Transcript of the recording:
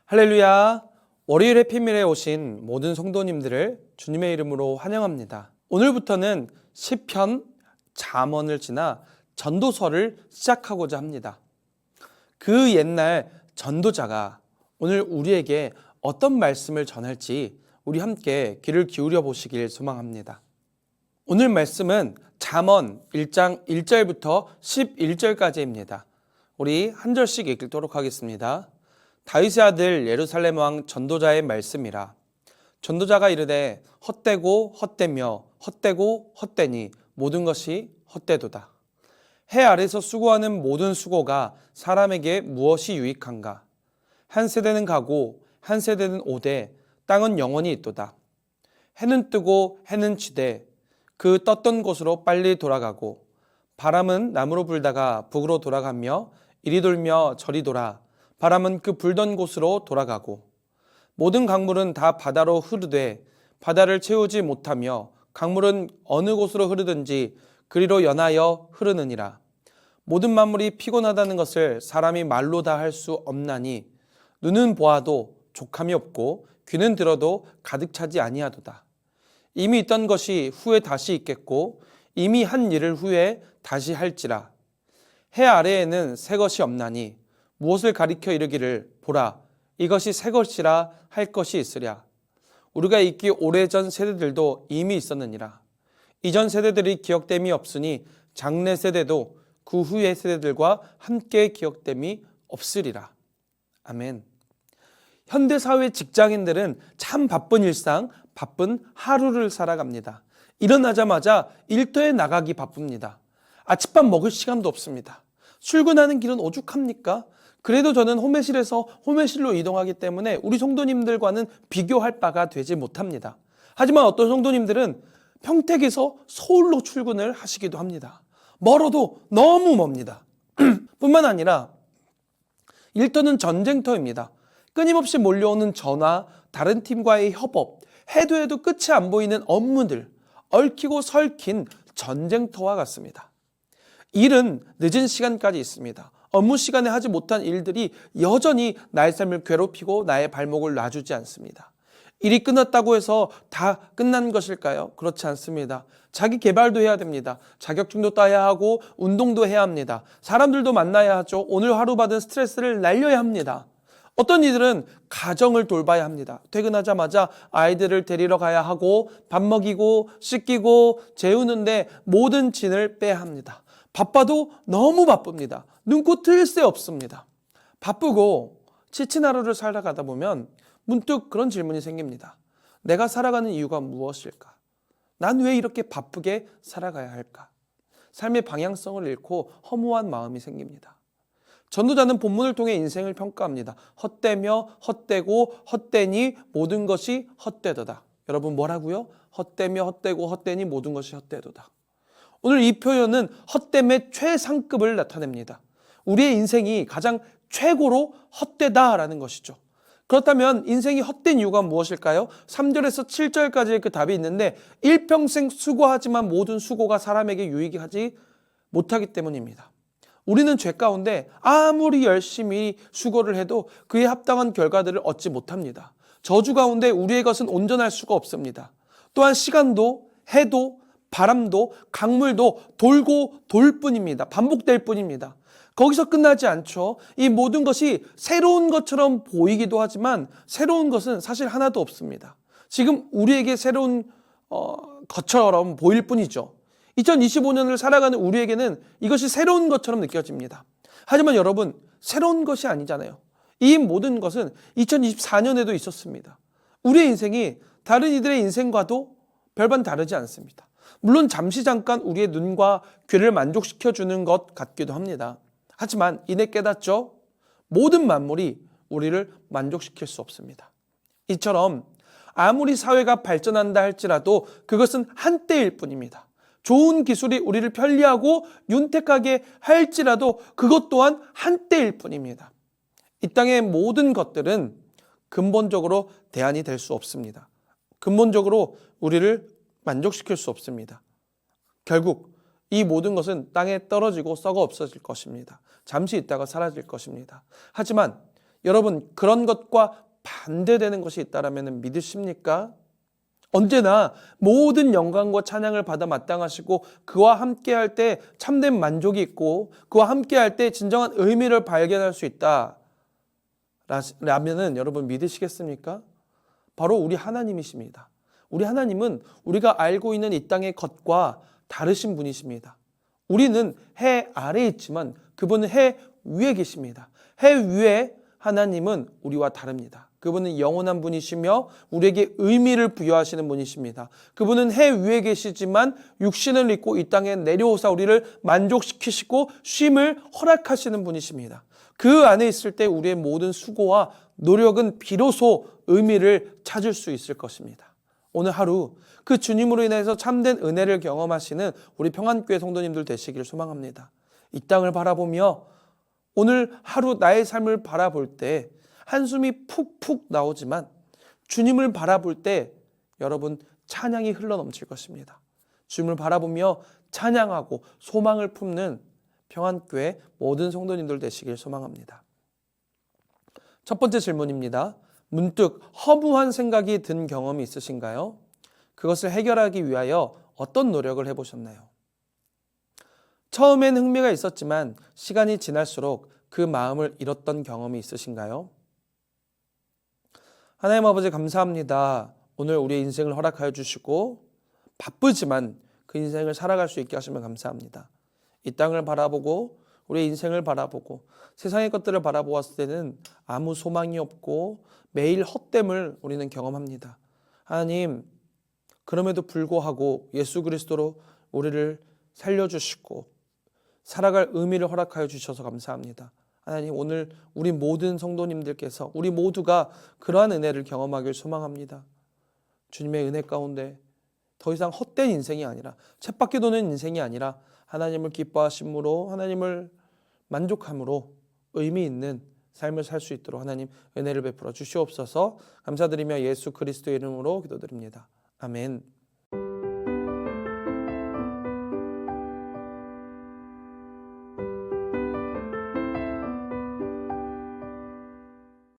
할렐루야. 월요일 해피밀에 오신 모든 성도님들을 주님의 이름으로 환영합니다. 오늘부터는 시편, 잠언을 지나 전도서를 시작하고자 합니다. 그 옛날 전도자가 오늘 우리에게 어떤 말씀을 전할지 우리 함께 귀를 기울여 보시길 소망합니다. 오늘 말씀은 잠언 1장 1절부터 11절까지입니다. 우리 한 절씩 읽도록 하겠습니다. 다윗의 아들 예루살렘 왕 전도자의 말씀이라. 전도자가 이르되 헛되고 헛되며 헛되고 헛되니 모든 것이 헛되도다. 해 아래서 수고하는 모든 수고가 사람에게 무엇이 유익한가? 한 세대는 가고 한 세대는 오되 땅은 영원히 있도다. 해는 뜨고 해는 지되 그 떴던 곳으로 빨리 돌아가고 바람은 남으로 불다가 북으로 돌아가며 이리 돌며 저리 돌아 바람은 그 불던 곳으로 돌아가고 모든 강물은 다 바다로 흐르되 바다를 채우지 못하며 강물은 어느 곳으로 흐르든지 그리로 연하여 흐르느니라. 모든 만물이 피곤하다는 것을 사람이 말로 다 할 수 없나니 눈은 보아도 족함이 없고 귀는 들어도 가득 차지 아니하도다. 이미 있던 것이 후에 다시 있겠고 이미 한 일을 후에 다시 할지라. 해 아래에는 새 것이 없나니 무엇을 가리켜 이르기를 보라 이것이 새 것이라 할 것이 있으랴. 우리가 있기 오래전 세대들도 이미 있었느니라. 이전 세대들이 기억됨이 없으니 장래 세대도 그 후의 세대들과 함께 기억됨이 없으리라. 아멘. 현대사회 직장인들은 참 바쁜 일상, 바쁜 하루를 살아갑니다. 일어나자마자 일터에 나가기 바쁩니다. 아침밥 먹을 시간도 없습니다. 출근하는 길은 오죽합니까? 그래도 저는 홈회실에서 홈회실로 이동하기 때문에 우리 성도님들과는 비교할 바가 되지 못합니다. 하지만 어떤 성도님들은 평택에서 서울로 출근을 하시기도 합니다. 멀어도 너무 멉니다. 뿐만 아니라 일터는 전쟁터입니다. 끊임없이 몰려오는 전화, 다른 팀과의 협업, 해도 끝이 안 보이는 업무들, 얽히고 설킨 전쟁터와 같습니다. 일은 늦은 시간까지 있습니다. 업무 시간에 하지 못한 일들이 여전히 나의 삶을 괴롭히고 나의 발목을 놔주지 않습니다. 일이 끝났다고 해서 다 끝난 것일까요? 그렇지 않습니다. 자기 개발도 해야 됩니다. 자격증도 따야 하고 운동도 해야 합니다. 사람들도 만나야 하죠. 오늘 하루 받은 스트레스를 날려야 합니다. 어떤 이들은 가정을 돌봐야 합니다. 퇴근하자마자 아이들을 데리러 가야 하고 밥 먹이고 씻기고 재우는데 모든 진을 빼야 합니다. 바빠도 너무 바쁩니다. 눈코 틀 새 없습니다. 바쁘고 지친 하루를 살아가다 보면 문득 그런 질문이 생깁니다. 내가 살아가는 이유가 무엇일까? 난 왜 이렇게 바쁘게 살아가야 할까? 삶의 방향성을 잃고 허무한 마음이 생깁니다. 전도자는 본문을 통해 인생을 평가합니다. 헛되며 헛되고 헛되니 모든 것이 헛되도다. 여러분 뭐라고요? 헛되며 헛되고 헛되니 모든 것이 헛되도다. 오늘 이 표현은 헛됨의 최상급을 나타냅니다. 우리의 인생이 가장 최고로 헛되다라는 것이죠. 그렇다면 인생이 헛된 이유가 무엇일까요? 3절에서 7절까지의 그 답이 있는데 일평생 수고하지만 모든 수고가 사람에게 유익하지 못하기 때문입니다. 우리는 죄 가운데 아무리 열심히 수고를 해도 그에 합당한 결과들을 얻지 못합니다. 저주 가운데 우리의 것은 온전할 수가 없습니다. 또한 시간도 해도 바람도 강물도 돌고 돌 뿐입니다. 반복될 뿐입니다. 거기서 끝나지 않죠. 이 모든 것이 새로운 것처럼 보이기도 하지만 새로운 것은 사실 하나도 없습니다. 지금 우리에게 새로운 것처럼 보일 뿐이죠. 2025년을 살아가는 우리에게는 이것이 새로운 것처럼 느껴집니다. 하지만 여러분, 새로운 것이 아니잖아요. 이 모든 것은 2024년에도 있었습니다. 우리의 인생이 다른 이들의 인생과도 별반 다르지 않습니다. 물론 잠시 잠깐 우리의 눈과 귀를 만족시켜주는 것 같기도 합니다. 하지만 이내 깨닫죠? 모든 만물이 우리를 만족시킬 수 없습니다. 이처럼 아무리 사회가 발전한다 할지라도 그것은 한때일 뿐입니다. 좋은 기술이 우리를 편리하고 윤택하게 할지라도 그것 또한 한때일 뿐입니다. 이 땅의 모든 것들은 근본적으로 대안이 될 수 없습니다. 근본적으로 우리를 만족시킬 수 없습니다. 결국 이 모든 것은 땅에 떨어지고 썩어 없어질 것입니다. 잠시 있다가 사라질 것입니다. 하지만 여러분, 그런 것과 반대되는 것이 있다면 믿으십니까? 언제나 모든 영광과 찬양을 받아 마땅하시고 그와 함께할 때 참된 만족이 있고 그와 함께할 때 진정한 의미를 발견할 수 있다 라면은 여러분 믿으시겠습니까? 바로 우리 하나님이십니다. 우리 하나님은 우리가 알고 있는 이 땅의 것과 다르신 분이십니다. 우리는 해 아래에 있지만 그분은 해 위에 계십니다. 해 위에 하나님은 우리와 다릅니다. 그분은 영원한 분이시며 우리에게 의미를 부여하시는 분이십니다. 그분은 해 위에 계시지만 육신을 입고 이 땅에 내려오사 우리를 만족시키시고 쉼을 허락하시는 분이십니다. 그 안에 있을 때 우리의 모든 수고와 노력은 비로소 의미를 찾을 수 있을 것입니다. 오늘 하루 그 주님으로 인해서 참된 은혜를 경험하시는 우리 평안교회 성도님들 되시기를 소망합니다. 이 땅을 바라보며 오늘 하루 나의 삶을 바라볼 때 한숨이 푹푹 나오지만 주님을 바라볼 때 여러분 찬양이 흘러넘칠 것입니다. 주님을 바라보며 찬양하고 소망을 품는 평안교회 모든 성도님들 되시길 소망합니다. 첫 번째 질문입니다. 문득 허무한 생각이 든 경험이 있으신가요? 그것을 해결하기 위하여 어떤 노력을 해보셨나요? 처음엔 흥미가 있었지만 시간이 지날수록 그 마음을 잃었던 경험이 있으신가요? 하나님 아버지 감사합니다. 오늘 우리의 인생을 허락하여 주시고 바쁘지만 그 인생을 살아갈 수 있게 하시면 감사합니다. 이 땅을 바라보고 우리의 인생을 바라보고 세상의 것들을 바라보았을 때는 아무 소망이 없고 매일 헛됨을 우리는 경험합니다. 하나님, 그럼에도 불구하고 예수 그리스도로 우리를 살려주시고 살아갈 의미를 허락하여 주셔서 감사합니다. 하나님, 오늘 우리 모든 성도님들께서 우리 모두가 그러한 은혜를 경험하길 소망합니다. 주님의 은혜 가운데 더 이상 헛된 인생이 아니라 쳇바퀴 도는 인생이 아니라 하나님을 기뻐하심으로 하나님을 만족함으로 의미 있는 삶을 살 수 있도록 하나님 은혜를 베풀어 주시옵소서. 감사드리며 예수 그리스도의 이름으로 기도드립니다. 아멘.